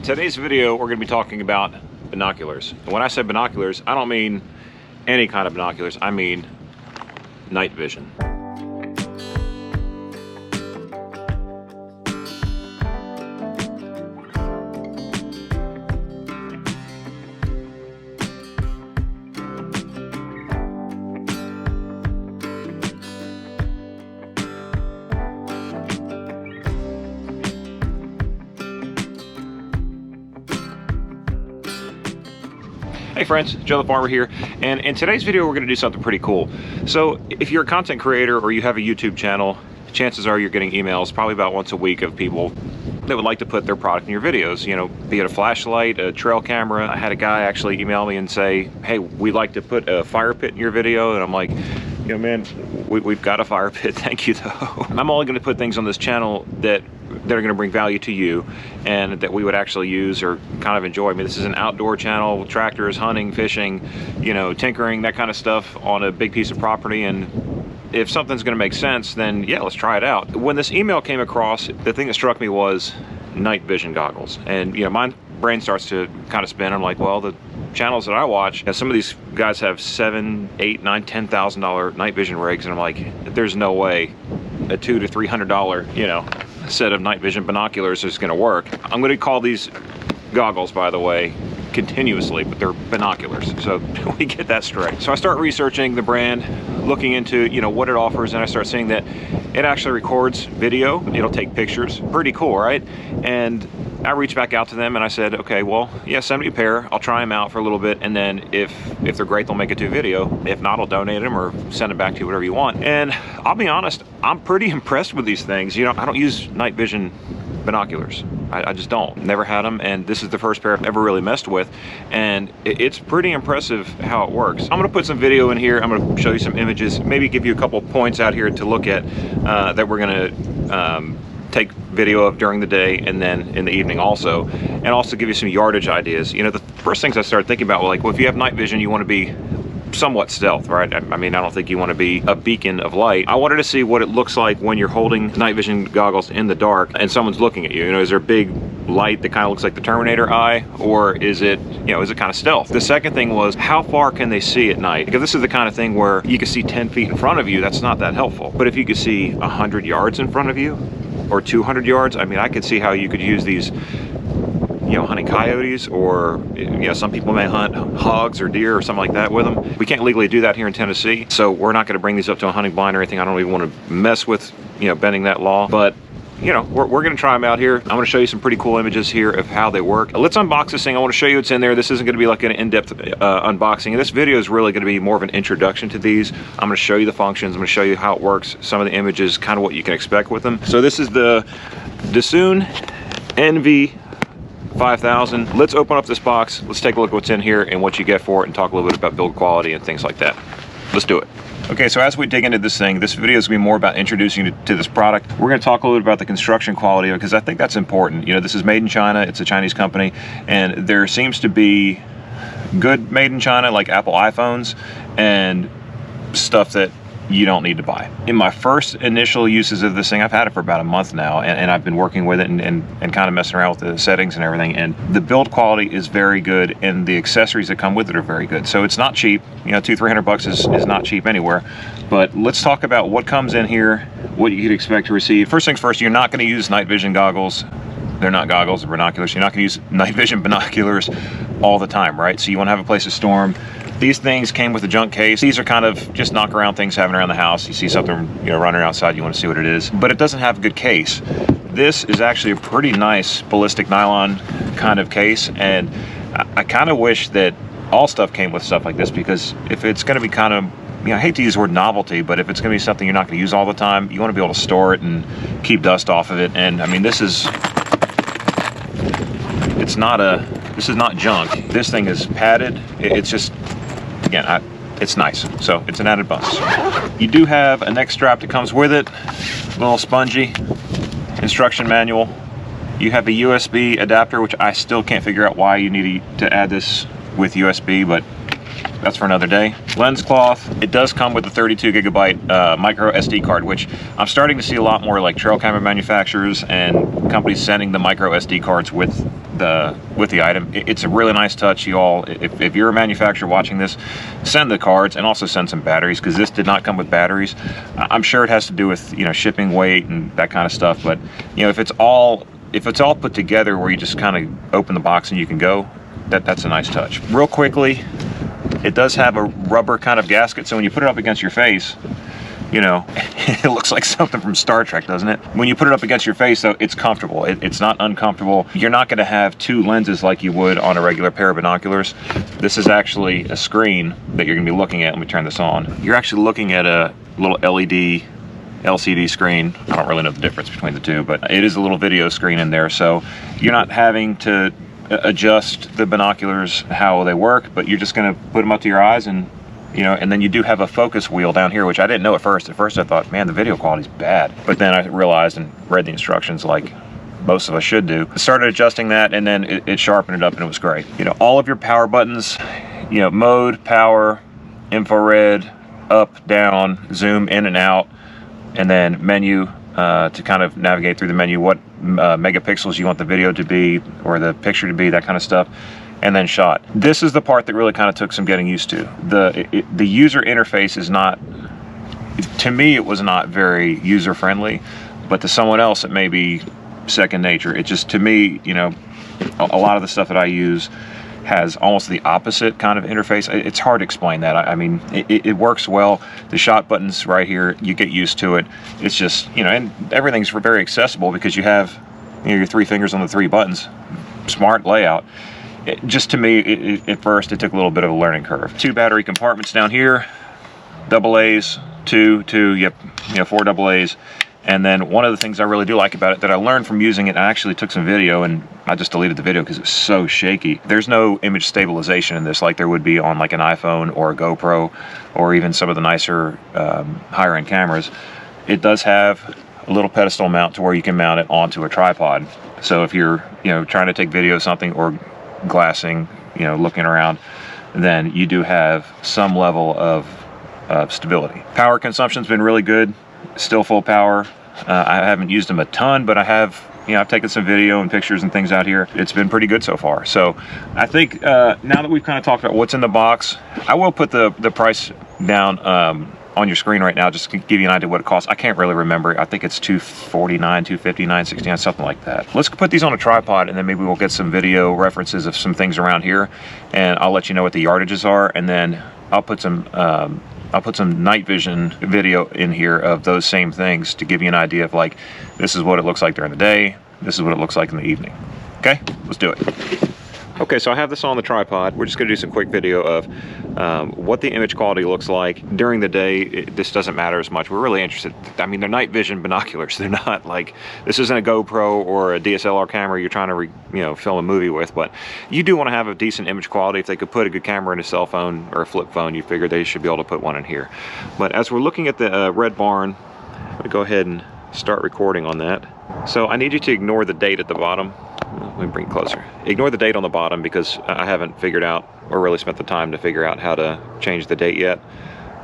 Today's video, we're going to be talking about binoculars. And when I say binoculars, I don't mean any kind of binoculars. I mean night vision. Hey friends, Joe the Farmer here, and in today's video we're going to do something pretty cool. So if you're a content creator or you have a YouTube channel, chances are you're getting emails probably about once a week of people that would like to put their product in your videos, you know, be it a flashlight, a trail camera. I had a guy actually email me and say, hey, we'd like to put a fire pit in your video, and I'm like, you know, man, we've got a fire pit, thank you though. I'm only going to put things on this channel that are going to bring value to you and that we would actually use or kind of enjoy. I mean, this is an outdoor channel, tractors, hunting, fishing, you know, tinkering, that kind of stuff on a big piece of property. And if something's going to make sense, then yeah, let's try it out. When this email came across, the thing that struck me was night vision goggles. And, you know, my brain starts to kind of spin. I'm like, well, the channels that I watch, you know, some of these guys have $7,000, $8,000, $9,000, $10,000 night vision rigs, and I'm like, there's no way a $200 to $300, you know, set of night vision binoculars is going to work. I'm going to call these goggles, by the way, continuously, but they're binoculars, so we get that straight. So I start researching the brand, looking into, you know, what it offers, and I start seeing that it actually records video. It'll take pictures. Pretty cool, right? And I reached back out to them and I said, okay, well, yeah, send me a pair. I'll try them out for a little bit, and then if they're great, they'll make it to a video. If not, I'll donate them or send them back to you, whatever you want. And I'll be honest, I'm pretty impressed with these things. You know, I don't use night vision binoculars. I just don't. Never had them, and this is the first pair I've ever really messed with, and it's pretty impressive how it works. I'm going to put some video in here. I'm going to show you some images, maybe give you a couple points out here to look at that we're going to take video of during the day and then in the evening also, and also give you some yardage ideas. You know, the first things I started thinking about were like, well, if you have night vision, you want to be somewhat stealth, right? I mean, I don't think you want to be a beacon of light. I wanted to see what it looks like when you're holding night vision goggles in the dark and someone's looking at you. You know, is there a big light that kind of looks like the Terminator eye, or is it, you know, is it kind of stealth? The second thing was, how far can they see at night? Because this is the kind of thing where you can see 10 feet in front of you, that's not that helpful. But if you could see 100 yards in front of you or 200 yards, I mean, I could see how you could use these, you know, hunting coyotes, or, you know, some people may hunt hogs or deer or something like that with them. We can't legally do that here in Tennessee, so we're not going to bring these up to a hunting blind or anything. I don't even want to mess with, you know, bending that law, but you know, we're going to try them out here. I'm going to show you some pretty cool images here of how they work. Let's unbox this thing. I want to show you what's in there. This isn't going to be like an in-depth unboxing. This video is really going to be more of an introduction to these. I'm going to show you the functions. I'm going to show you how it works, some of the images, kind of what you can expect with them. So this is the Dsoon NV5000. Let's open up this box. Let's take a look at what's in here and what you get for it, and talk a little bit about build quality and things like that. Let's do it. Okay, so as we dig into this thing, this video is going to be more about introducing you to this product. We're going to talk a little bit about the construction quality, because I think that's important. You know, this is made in China. It's a Chinese company, and there seems to be good made in China, like Apple iPhones, and stuff that you don't need to buy. In my first initial uses of this thing, I've had it for about a month now, and I've been working with it and kind of messing around with the settings and everything, and the build quality is very good, and the accessories that come with it are very good. So it's not cheap. You know, $200-300 is not cheap anywhere. But let's talk about what comes in here, what you could expect to receive. First things first, you're not going to use night vision goggles. They're not goggles, they're binoculars. You're not going to use night vision binoculars all the time, right? So you want to have a place to store them. These things came with a junk case. These are kind of just knock around things having around the house. You see something, you know, running outside, you want to see what it is, but it doesn't have a good case. This is actually a pretty nice ballistic nylon kind of case, and I kind of wish that all stuff came with stuff like this, because if it's going to be kind of, you know, I hate to use the word novelty, but if it's going to be something you're not going to use all the time, you want to be able to store it and keep dust off of it. And I mean, this is not junk. This thing is padded. It's just, again, it's nice. So it's an added bonus. You do have a neck strap that comes with it, a little spongy instruction manual. You have a USB adapter, which I still can't figure out why you need to add this with USB, but that's for another day. Lens cloth, it does come with a 32 gigabyte micro SD card, which I'm starting to see a lot more like trail camera manufacturers and companies sending the micro SD cards with the item. It's a really nice touch, you all. If you're a manufacturer watching this, send the cards and also send some batteries, because this did not come with batteries. I'm sure it has to do with, you know, shipping weight and that kind of stuff, but you know, if it's all put together where you just kind of open the box and you can go, that's a nice touch. Real quickly, it does have a rubber kind of gasket, so when you put it up against your face, you know, it looks like something from Star Trek, doesn't it? When you put it up against your face, though, it's comfortable. It's not uncomfortable. You're not going to have two lenses like you would on a regular pair of binoculars. This is actually a screen that you're going to be looking at. Let me turn this on. You're actually looking at a little LED LCD screen. I don't really know the difference between the two, but it is a little video screen in there, so you're not having to adjust the binoculars how they work, but you're just going to put them up to your eyes, and you know, and then you do have a focus wheel down here, which I didn't know at first. At first I thought, man, the video quality's bad. But then I realized and read the instructions like most of us should do. I started adjusting that, and then it sharpened it up, and it was great. You know, all of your power buttons, you know, mode, power, infrared, up, down, zoom in and out, and then menu to kind of navigate through the menu, what megapixels you want the video to be or the picture to be, that kind of stuff. And then shot. This is the part that really kind of took some getting used to. The user interface is not, to me, it was not very user friendly, but to someone else it may be second nature. It just, to me, you know, a lot of the stuff that I use has almost the opposite kind of interface. It's hard to explain that. I mean, it works well. The shot button's right here. You get used to it. It's just, you know, and everything's very accessible because you have, you know, your three fingers on the three buttons. Smart layout. Just to me, at first, it took a little bit of a learning curve. 2 battery compartments down here, AA's, two, yep, you know, 4 AA's. And then one of the things I really do like about it that I learned from using it, I actually took some video and I just deleted the video because it was so shaky. There's no image stabilization in this like there would be on like an iPhone or a GoPro or even some of the nicer higher end cameras. It does have a little pedestal mount to where you can mount it onto a tripod. So if you're, you know, trying to take video of something or glassing, you know, looking around, then you do have some level of stability. Power consumption's been really good, still full power. I haven't used them a ton, but I have, you know, I've taken some video and pictures and things out here. It's been pretty good so far. So I think now that we've kind of talked about what's in the box, I will put the price down on your screen right now, just to give you an idea what it costs. I can't really remember. I think it's $249, $259, $269, something like that. Let's put these on a tripod, and then maybe we'll get some video references of some things around here, and I'll let you know what the yardages are, and then I'll put some night vision video in here of those same things to give you an idea of like, this is what it looks like during the day, this is what it looks like in the evening. Okay, let's do it. Okay, so I have this on the tripod. We're just gonna do some quick video of what the image quality looks like during the day. This doesn't matter as much. We're really interested. I mean, they're night vision binoculars. They're not like, this isn't a GoPro or a DSLR camera you're trying to, you know, film a movie with, but you do want to have a decent image quality. If they could put a good camera in a cell phone or a flip phone, you figure they should be able to put one in here. But as we're looking at the Red Barn, I'm gonna go ahead and start recording on that. So I need you to ignore the date at the bottom. Let me bring it closer. Ignore the date on the bottom because I haven't figured out or really spent the time to figure out how to change the date yet.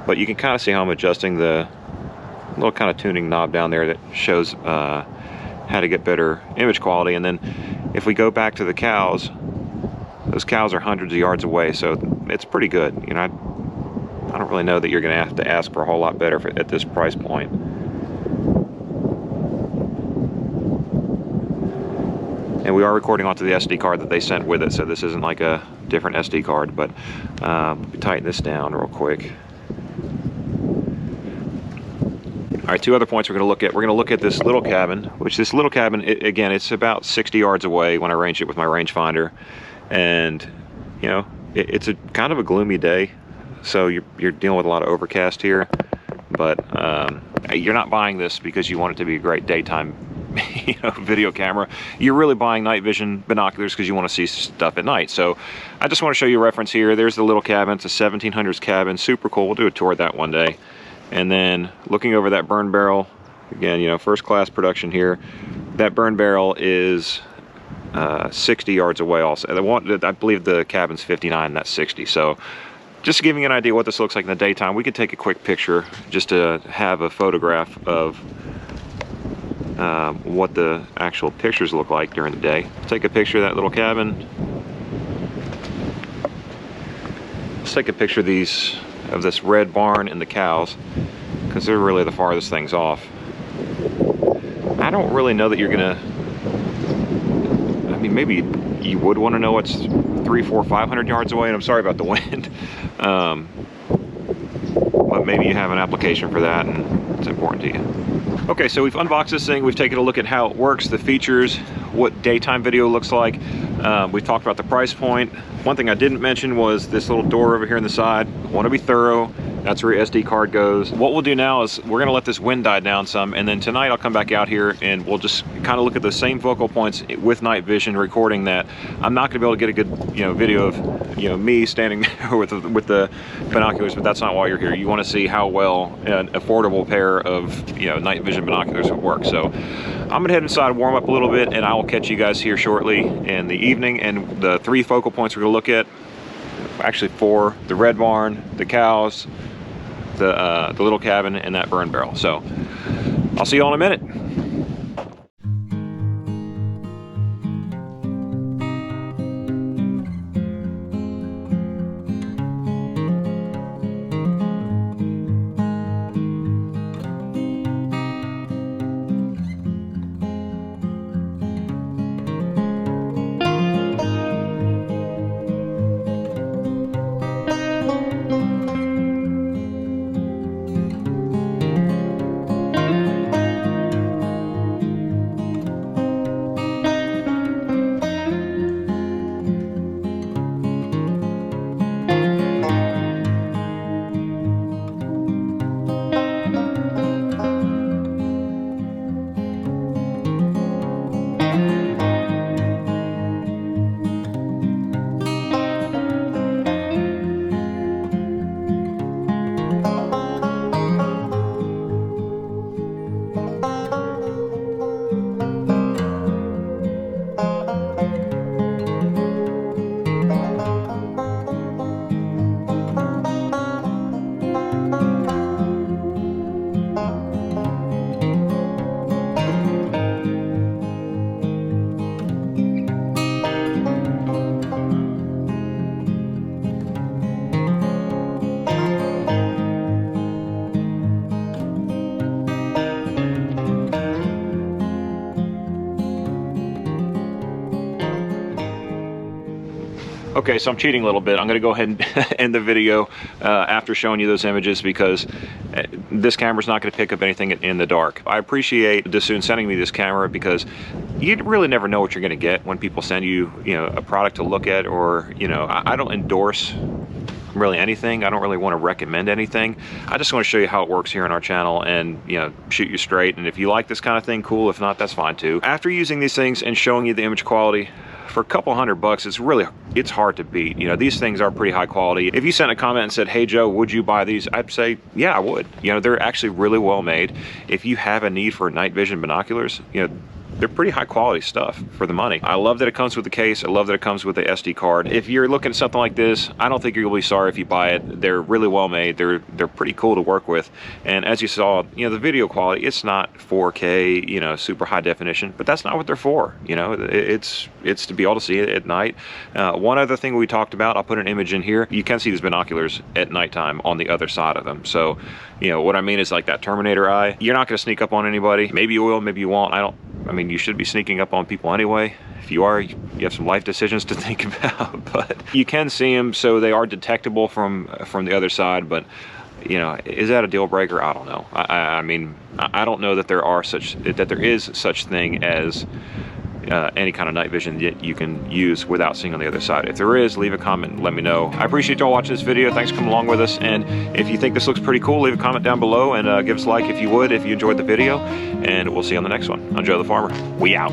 But you can kind of see how I'm adjusting the little kind of tuning knob down there that shows how to get better image quality. And then if we go back to the cows, those cows are hundreds of yards away, so it's pretty good. You know, I don't really know that you're going to have to ask for a whole lot better at this price point. And we are recording onto the SD card that they sent with it, so this isn't like a different SD card, but tighten this down real quick. All right, 2 other points we're going to look at. We're going to look at this little cabin, which this little cabin, again, it's about 60 yards away when I range it with my rangefinder. And, you know, it's a kind of a gloomy day, so you're dealing with a lot of overcast here. But you're not buying this because you want it to be a great daytime video camera. You're really buying night vision binoculars because you want to see stuff at night. So I just want to show you a reference here. There's the little cabin. It's a 1700s cabin. Super cool. We'll do a tour of that one day. And then looking over that burn barrel, again, you know, first class production here. That burn barrel is 60 yards away also. I believe the cabin's 59, that's 60. So just to give you an idea what this looks like in the daytime, we could take a quick picture just to have a photograph of what the actual pictures look like during the day. Take a picture of that little cabin. Let's take a picture of this red barn and the cows, because they're really the farthest things off. I don't really know that you're gonna, I mean, maybe you would want to know what's 300, 400, 500 yards away, and I'm sorry about the wind. But maybe you have an application for that and it's important to you. Okay, so we've unboxed this thing, we've taken a look at how it works, the features, what daytime video looks like. We've talked about the price point. One thing I didn't mention was this little door over here on the side. I want to be thorough. That's where your SD card goes. What we'll do now is we're gonna let this wind die down some, and then tonight I'll come back out here and we'll just kind of look at the same focal points with night vision, recording that. I'm not gonna be able to get a good, video of, me standing there with the binoculars, but that's not why you're here. You want to see how well an affordable pair of, night vision binoculars would work. So I'm gonna head inside, warm up a little bit, and I will catch you guys here shortly in the evening. And the 3 focal points we're gonna look at, actually 4: the red barn, the cows, the little cabin, and that burn barrel. So I'll see you all in a minute. Okay, so I'm cheating a little bit. I'm going to go ahead and end the video after showing you those images, because this camera's not going to pick up anything in the dark. I appreciate Dsoon sending me this camera, because you really never know what you're going to get when people send you, a product to look at, or, I don't endorse really anything. I don't really want to recommend anything. I just want to show you how it works here on our channel and, shoot you straight. And if you like this kind of thing, cool. If not, that's fine too. After using these things and showing you the image quality, for a couple $100, it's hard to beat. These things are pretty high quality. If you sent a comment and said, "Hey Joe, would you buy these?" I'd say, yeah, I would. They're actually really well made. If you have a need for night vision binoculars, they're pretty high quality stuff for the money. I love that it comes with the case. I love that it comes with the SD card. If you're looking at something like this, I don't think you're gonna be sorry if you buy it. They're really well made. They're pretty cool to work with. And as you saw, the video quality, it's not 4K, super high definition, but that's not what they're for. It's to be able to see it at night. One other thing we talked about, I'll put an image in here. You can see these binoculars at nighttime on the other side of them. So, what I mean is like that Terminator eye. You're not gonna sneak up on anybody. Maybe you will, maybe you won't. I mean, you should be sneaking up on people anyway. If you are, you have some life decisions to think about, but you can see them, so they are detectable from the other side. But is that a deal breaker? I don't know. I mean, I don't know that there is such thing as any kind of night vision that you can use without seeing on the other side. If there is, leave a comment and let me know. I appreciate y'all watching this video. Thanks for coming along with us. And if you think this looks pretty cool, leave a comment down below and give us a like if you would, if you enjoyed the video. And we'll see you on the next one. I'm Joe the Farmer. We out.